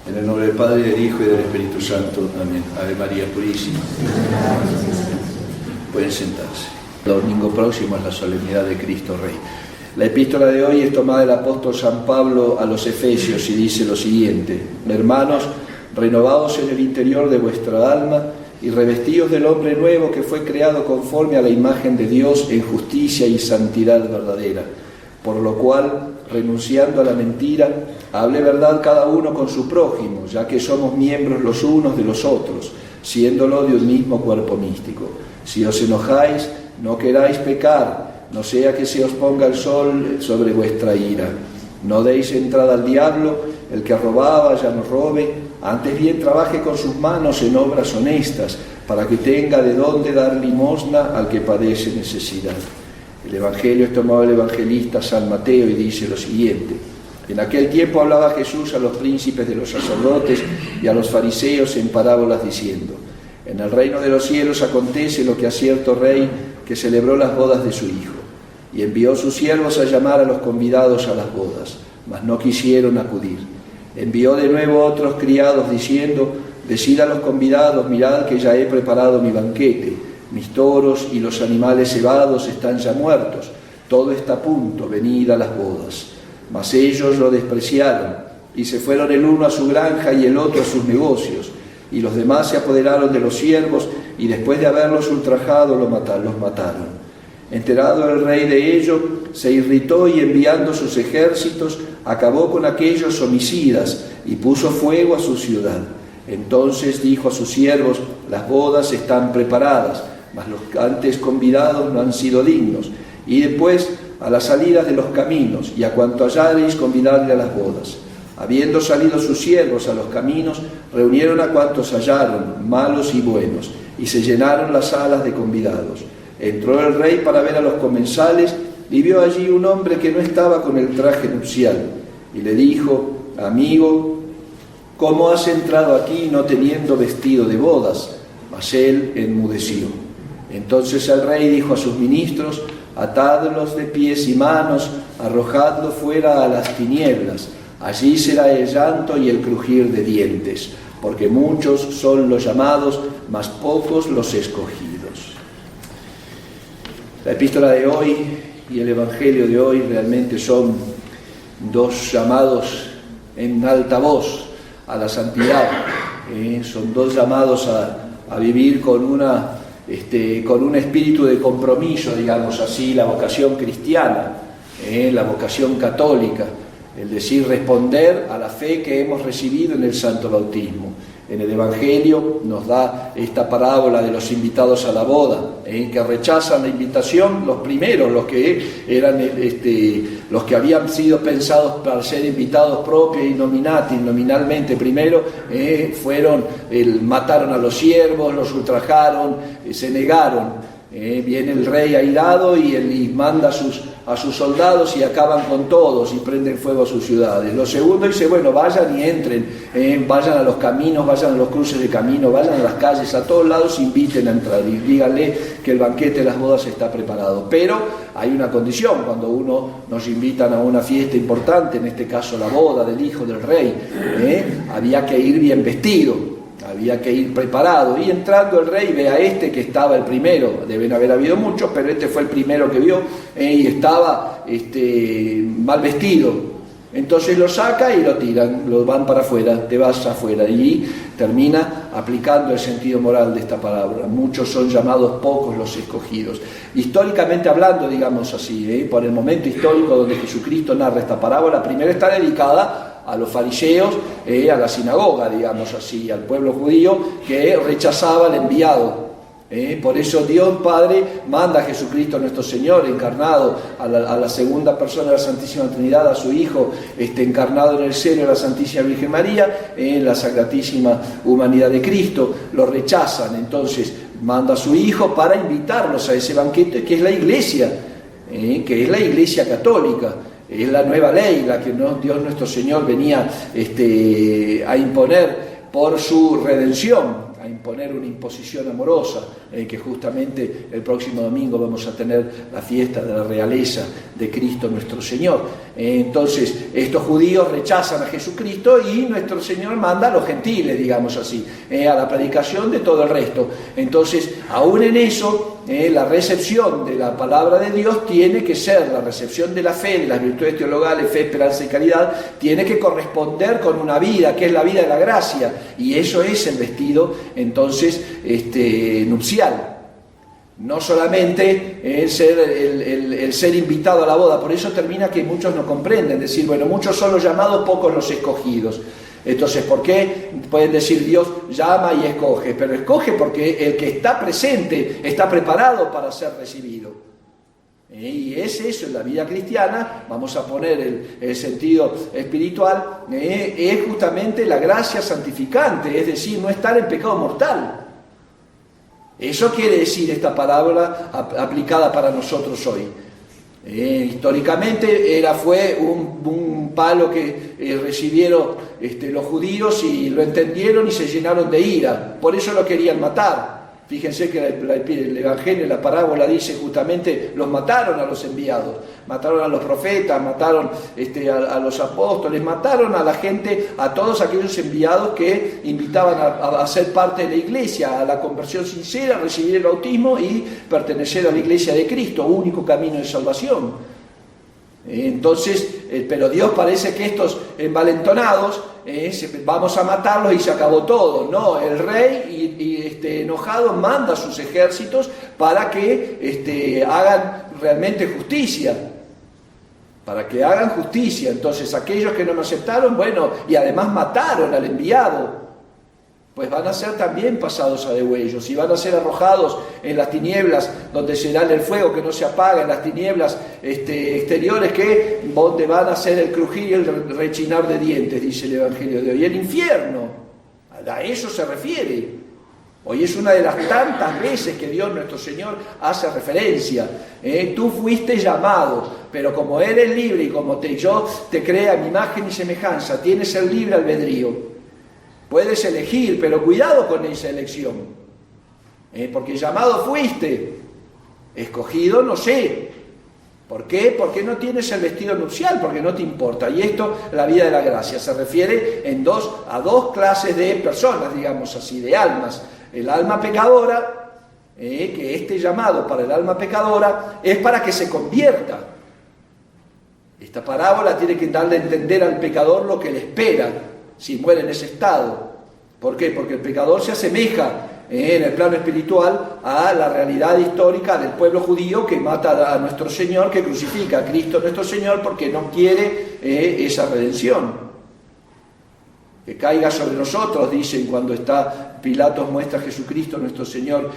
En el nombre del Padre, del Hijo y del Espíritu Santo. Amén. Ave María Purísima. Pueden sentarse. El domingo próximo es la solemnidad de Cristo Rey. La epístola de hoy es tomada del apóstol San Pablo a los Efesios y dice lo siguiente: Hermanos, renovados en el interior de vuestra alma y revestidos del hombre nuevo que fue creado conforme a la imagen de Dios en justicia y santidad verdadera. Por lo cual, renunciando a la mentira, hable verdad cada uno con su prójimo, ya que somos miembros los unos de los otros, siéndolo de un mismo cuerpo místico. Si os enojáis, no queráis pecar, no sea que se os ponga el sol sobre vuestra ira. No deis entrada al diablo, el que robaba ya no robe, antes bien trabaje con sus manos en obras honestas, para que tenga de dónde dar limosna al que padece necesidad. El Evangelio es tomado del evangelista San Mateo y dice lo siguiente: En aquel tiempo hablaba Jesús a los príncipes de los sacerdotes y a los fariseos en parábolas diciendo: En el reino de los cielos acontece lo que a cierto rey que celebró las bodas de su hijo, y envió sus siervos a llamar a los convidados a las bodas, mas no quisieron acudir. Envió de nuevo otros criados diciendo: Decid a los convidados, mirad que ya he preparado mi banquete. Mis toros y los animales cebados están ya muertos, todo está a punto, venid a las bodas. Mas ellos lo despreciaron, y se fueron el uno a su granja y el otro a sus negocios, y los demás se apoderaron de los siervos, y después de haberlos ultrajado los mataron. Enterado el rey de ello, se irritó y enviando sus ejércitos, acabó con aquellos homicidas, y puso fuego a su ciudad. Entonces dijo a sus siervos: Las bodas están preparadas, mas los antes convidados no han sido dignos. Y después a las salidas de los caminos, y a cuanto hallareis, convidadle a las bodas. Habiendo salido sus siervos a los caminos, reunieron a cuantos hallaron, malos y buenos, y se llenaron las salas de convidados. Entró el rey para ver a los comensales, y vio allí un hombre que no estaba con el traje nupcial, y le dijo: Amigo, ¿cómo has entrado aquí no teniendo vestido de bodas? Mas él enmudeció. Entonces el rey dijo a sus ministros: Atadlos de pies y manos, arrojadlo fuera a las tinieblas. Allí será el llanto y el crujir de dientes, porque muchos son los llamados, mas pocos los escogidos. La epístola de hoy y el evangelio de hoy realmente son dos llamados en alta voz a la santidad. Son dos llamados a vivir con un espíritu de compromiso, digamos así, la vocación cristiana, la vocación católica, es decir, responder a la fe que hemos recibido en el santo bautismo. En el Evangelio nos da esta parábola de los invitados a la boda, que rechazan la invitación. Los primeros, los que eran los que habían sido pensados para ser invitados propia y nominalmente primero, mataron a los siervos, los ultrajaron, se negaron. Viene el rey airado y manda a sus soldados y acaban con todos y prenden fuego a sus ciudades. Lo segundo dice: bueno, vayan y entren, vayan a los caminos, vayan a los cruces de camino, vayan a las calles, a todos lados inviten a entrar y díganle que el banquete de las bodas está preparado. Pero hay una condición: cuando nos invitan a una fiesta importante, en este caso la boda del hijo del rey, había que ir bien vestido. Había que ir preparado, y entrando el rey ve a que estaba el primero, deben haber habido muchos, pero fue el primero que vio, y estaba mal vestido. Entonces lo saca y lo tiran, lo van para afuera, te vas afuera, y termina aplicando el sentido moral de esta palabra. Muchos son llamados, pocos los escogidos. Históricamente hablando, digamos así, por el momento histórico donde Jesucristo narra esta parábola, primero está dedicada a los fariseos, a la sinagoga, digamos así, al pueblo judío que rechazaba al enviado. Por eso Dios Padre manda a Jesucristo nuestro Señor encarnado, a la segunda persona de la Santísima Trinidad, a su Hijo encarnado en el seno de la Santísima Virgen María, en la Sacratísima Humanidad de Cristo. Lo rechazan, entonces manda a su Hijo para invitarlos a ese banquete que es la Iglesia, que es la Iglesia católica. Es la nueva ley, la que Dios nuestro Señor venía a imponer por su redención, a imponer una imposición amorosa, que justamente el próximo domingo vamos a tener la fiesta de la realeza de Cristo nuestro Señor. Entonces, estos judíos rechazan a Jesucristo y nuestro Señor manda a los gentiles, digamos así, a la predicación de todo el resto. Entonces, aún en eso, la recepción de la palabra de Dios tiene que ser, la recepción de la fe, de las virtudes teologales, fe, esperanza y caridad, tiene que corresponder con una vida, que es la vida de la gracia, y eso es el vestido, entonces, nupcial. No solamente el ser invitado a la boda. Por eso termina que muchos no comprenden, decir, bueno, muchos son los llamados, pocos los escogidos. Entonces, ¿por qué? Pueden decir, Dios llama y escoge, pero escoge porque el que está presente está preparado para ser recibido. Y es eso, en la vida cristiana, vamos a poner el sentido espiritual, es justamente la gracia santificante, es decir, no estar en pecado mortal. Eso quiere decir esta parábola aplicada para nosotros hoy. Históricamente fue un palo que recibieron los judíos y lo entendieron y se llenaron de ira. Por eso lo querían matar. Fíjense que el Evangelio, la parábola dice justamente, los mataron a los enviados, mataron a los profetas, mataron a los apóstoles, mataron a la gente, a todos aquellos enviados que invitaban a ser parte de la iglesia, a la conversión sincera, a recibir el bautismo y pertenecer a la iglesia de Cristo, único camino de salvación. Entonces, pero Dios parece que estos envalentonados, vamos a matarlos y se acabó todo. No, el rey enojado manda a sus ejércitos para que hagan realmente justicia. Para que hagan justicia. Entonces aquellos que no me aceptaron, bueno, y además mataron al enviado, pues van a ser también pasados a degüellos y van a ser arrojados en las tinieblas donde será el fuego que no se apaga, en las tinieblas exteriores donde van a ser el crujir y el rechinar de dientes, dice el Evangelio de hoy. Y el infierno, a eso se refiere. Hoy es una de las tantas veces que Dios nuestro Señor hace referencia. Tú fuiste llamado, pero como eres libre y como yo te creé a mi imagen y semejanza, tienes el libre albedrío. Puedes elegir, pero cuidado con esa elección. Porque llamado fuiste, escogido no sé. ¿Por qué? Porque no tienes el vestido nupcial, porque no te importa. Y esto, la vida de la gracia, se refiere a dos clases de personas, digamos así, de almas. El alma pecadora, que este llamado para el alma pecadora es para que se convierta. Esta parábola tiene que darle a entender al pecador lo que le espera si muere en ese estado. ¿Por qué? Porque el pecador se asemeja en el plano espiritual a la realidad histórica del pueblo judío que mata a nuestro Señor, que crucifica a Cristo nuestro Señor porque no quiere esa redención. Que caiga sobre nosotros, dicen cuando Pilatos muestra a Jesucristo nuestro Señor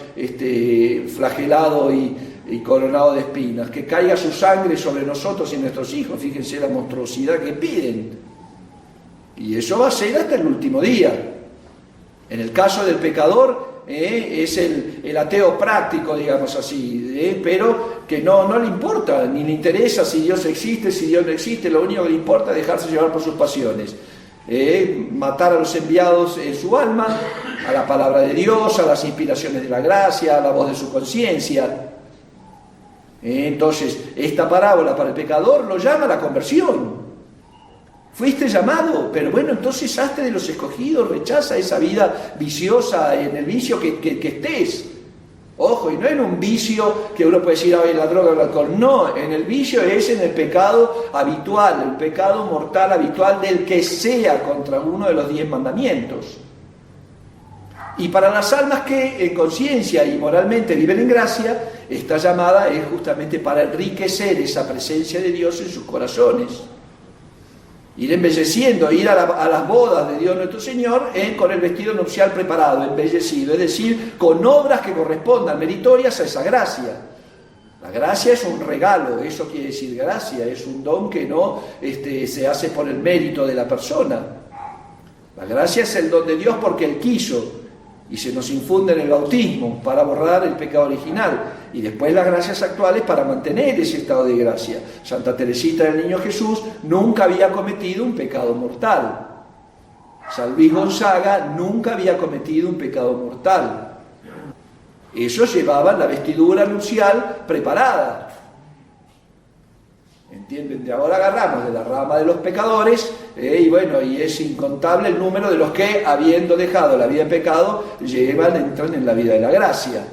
flagelado y coronado de espinas, que caiga su sangre sobre nosotros y nuestros hijos. Fíjense la monstruosidad que piden. Y eso va a ser hasta el último día. En el caso del pecador, es el ateo práctico, digamos así, pero que no le importa, ni le interesa si Dios existe, si Dios no existe, lo único que le importa es dejarse llevar por sus pasiones. Matar a los enviados en su alma, a la palabra de Dios, a las inspiraciones de la gracia, a la voz de su conciencia. Entonces, esta parábola para el pecador lo llama la conversión. Fuiste llamado, pero bueno, entonces hazte de los escogidos, rechaza esa vida viciosa, en el vicio que estés. Ojo, y no en un vicio que uno puede decir, la droga o el alcohol. No, en el vicio es en el pecado habitual, el pecado mortal habitual del que sea contra uno de los 10 mandamientos. Y para las almas que en conciencia y moralmente viven en gracia, esta llamada es justamente para enriquecer esa presencia de Dios en sus corazones. Ir embelleciendo, ir a las bodas de Dios nuestro Señor con el vestido nupcial preparado, embellecido, es decir, con obras que correspondan, meritorias a esa gracia. La gracia es un regalo, eso quiere decir gracia, es un don que no se hace por el mérito de la persona. La gracia es el don de Dios porque Él quiso y se nos infunde en el bautismo para borrar el pecado original. Y después las gracias actuales para mantener ese estado de gracia. Santa Teresita del Niño Jesús nunca había cometido un pecado mortal. San Luis Gonzaga nunca había cometido un pecado mortal. Ellos llevaban la vestidura nupcial preparada. ¿entienden? De ahora agarramos de la rama de los pecadores, y bueno, y es incontable el número de los que, habiendo dejado la vida de pecado, entran en la vida de la gracia.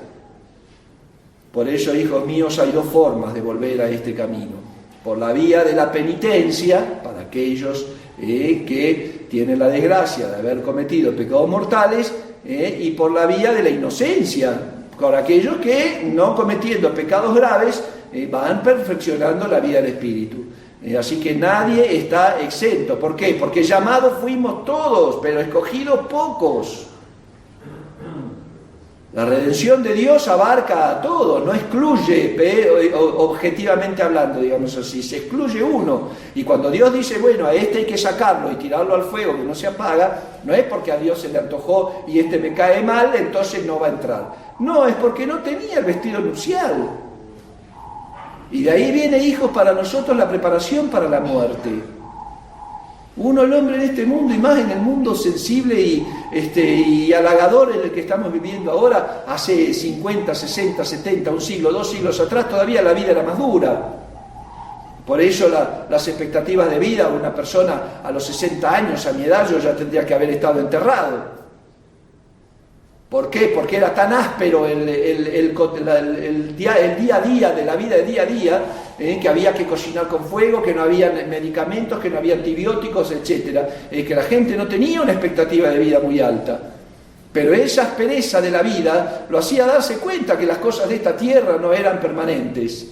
Por eso, hijos míos, hay dos formas de volver a este camino: por la vía de la penitencia, para aquellos que tienen la desgracia de haber cometido pecados mortales, y por la vía de la inocencia, por aquellos que, no cometiendo pecados graves, van perfeccionando la vida del Espíritu. Así que nadie está exento. ¿Por qué? Porque llamados fuimos todos, pero escogidos pocos. La redención de Dios abarca a todos, no excluye, objetivamente hablando, digamos así, se excluye uno. Y cuando Dios dice, bueno, a este hay que sacarlo y tirarlo al fuego que no se apaga, no es porque a Dios se le antojó y este me cae mal, entonces no va a entrar. No, es porque no tenía el vestido nupcial. Y de ahí viene, hijos, para nosotros la preparación para la muerte. Uno, el hombre en este mundo, y más en el mundo sensible y halagador en el que estamos viviendo ahora, hace 50, 60, 70, un siglo, 2 siglos atrás, todavía la vida era más dura. Por eso las expectativas de vida, una persona a los 60 años, a mi edad, yo ya tendría que haber estado enterrado. ¿Por qué? Porque era tan áspero el día a día, de la vida de día a día, que había que cocinar con fuego, que no había medicamentos, que no había antibióticos, etc. Que la gente no tenía una expectativa de vida muy alta. Pero esa aspereza de la vida lo hacía darse cuenta que las cosas de esta tierra no eran permanentes.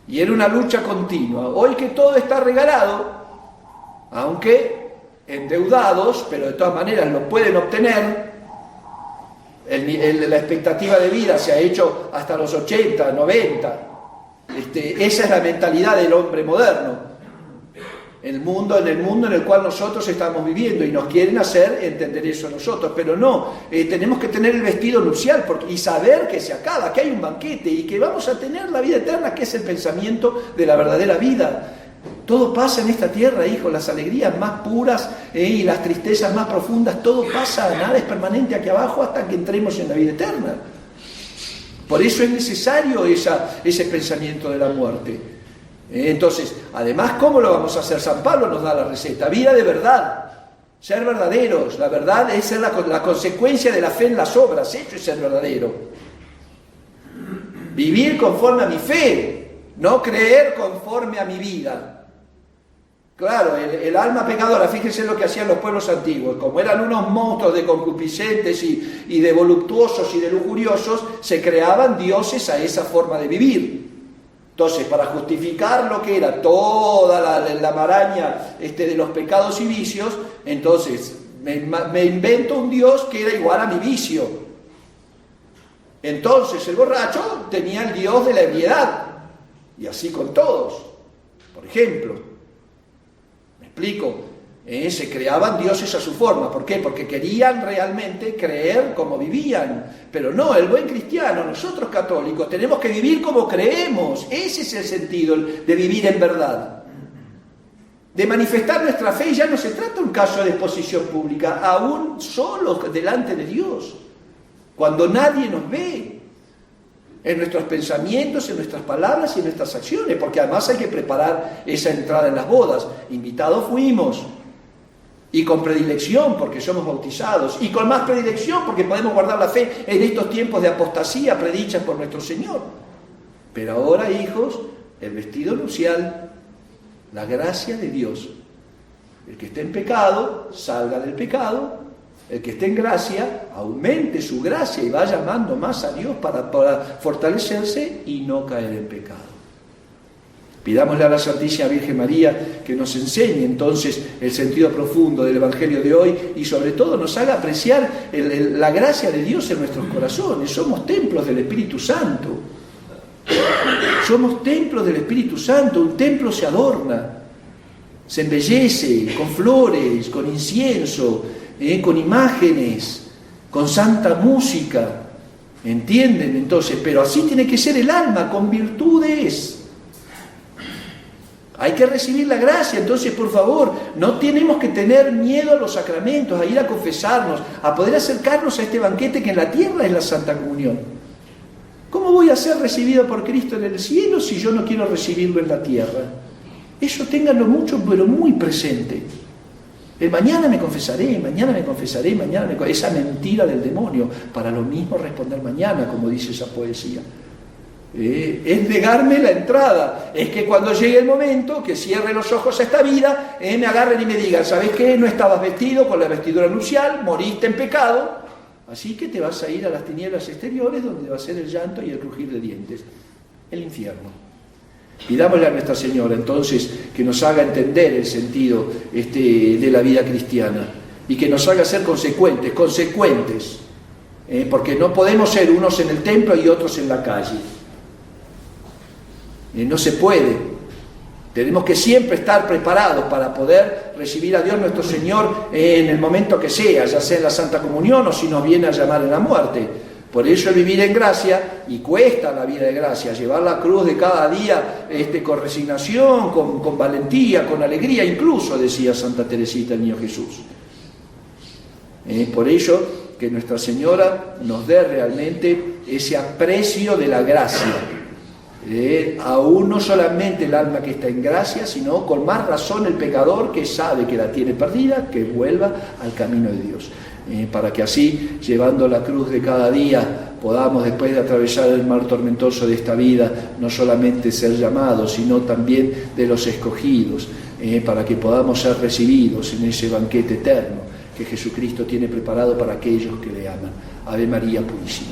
Y era una lucha continua. Hoy que todo está regalado, aunque endeudados, pero de todas maneras lo pueden obtener, la expectativa de vida se ha hecho hasta los 80, 90. Esa es la mentalidad del hombre moderno. En el mundo en el cual nosotros estamos viviendo, y nos quieren hacer entender eso a nosotros, pero no, tenemos que tener el vestido nupcial y saber que se acaba, que hay un banquete y que vamos a tener la vida eterna, que es el pensamiento de la verdadera vida. Todo pasa en esta tierra, hijos, las alegrías más puras y las tristezas más profundas, todo pasa, nada es permanente aquí abajo hasta que entremos en la vida eterna. Por eso es necesario ese pensamiento de la muerte. Entonces, además, ¿cómo lo vamos a hacer? San Pablo nos da la receta: vida de verdad, ser verdaderos. La verdad es ser la consecuencia de la fe en las obras, eso es ser verdadero. Vivir conforme a mi fe, no creer conforme a mi vida. Claro, el alma pecadora, fíjense lo que hacían los pueblos antiguos, como eran unos monstruos de concupiscentes y de voluptuosos y de lujuriosos, se creaban dioses a esa forma de vivir. Entonces, para justificar lo que era toda la maraña de los pecados y vicios, entonces me invento un Dios que era igual a mi vicio. Entonces el borracho tenía el Dios de la ebriedad, y así con todos. Por ejemplo, me explico, se creaban dioses a su forma. ¿Por qué? Porque querían realmente creer como vivían. Pero no, el buen cristiano, nosotros católicos, tenemos que vivir como creemos. Ese es el sentido de vivir en verdad. De manifestar nuestra fe, y ya no se trata de un caso de exposición pública, aún solos delante de Dios, cuando nadie nos ve, en nuestros pensamientos, en nuestras palabras y en nuestras acciones, porque además hay que preparar esa entrada en las bodas. Invitados fuimos, y con predilección porque somos bautizados, y con más predilección porque podemos guardar la fe en estos tiempos de apostasía predichas por nuestro Señor. Pero ahora, hijos, el vestido nupcial, la gracia de Dios. El que esté en pecado, salga del pecado. El que esté en gracia, aumente su gracia y vaya amando más a Dios para fortalecerse y no caer en pecado. Pidámosle a la Santísima Virgen María que nos enseñe entonces el sentido profundo del Evangelio de hoy y sobre todo nos haga apreciar la gracia de Dios en nuestros corazones. Somos templos del Espíritu Santo. Somos templos del Espíritu Santo. Un templo se adorna, se embellece con flores, con incienso, con imágenes, con santa música. ¿Entienden? Entonces, pero así tiene que ser el alma, con virtudes. Hay que recibir la gracia. Entonces, por favor, no tenemos que tener miedo a los sacramentos, a ir a confesarnos, a poder acercarnos a este banquete que en la tierra es la Santa Comunión. ¿Cómo ¿cómo voy a ser recibido por Cristo en el cielo si yo no quiero recibirlo en la tierra? Eso ténganlo mucho, pero muy presente. Mañana me confesaré, mañana me confesaré, esa mentira del demonio, para lo mismo responder mañana, como dice esa poesía. Es negarme la entrada, es que cuando llegue el momento que cierre los ojos a esta vida, me agarren y me digan, ¿sabes qué? No estabas vestido con la vestidura nupcial, moriste en pecado, así que te vas a ir a las tinieblas exteriores donde va a ser el llanto y el crujir de dientes, el infierno. Pidámosle a Nuestra Señora entonces que nos haga entender el sentido de la vida cristiana y que nos haga ser consecuentes, porque no podemos ser unos en el templo y otros en la calle. No se puede. Tenemos que siempre estar preparados para poder recibir a Dios nuestro Señor en el momento que sea, ya sea en la Santa Comunión o si nos viene a llamar en la muerte. Por eso el vivir en gracia, y cuesta la vida de gracia, llevar la cruz de cada día con resignación, con valentía, con alegría, incluso, decía Santa Teresita el Niño Jesús. Por ello, que Nuestra Señora nos dé realmente ese aprecio de la gracia. Aún no solamente el alma que está en gracia, sino con más razón el pecador que sabe que la tiene perdida, que vuelva al camino de Dios. Para que así, llevando la cruz de cada día, podamos, después de atravesar el mar tormentoso de esta vida, no solamente ser llamados, sino también de los escogidos, para que podamos ser recibidos en ese banquete eterno que Jesucristo tiene preparado para aquellos que le aman. Ave María Purísima.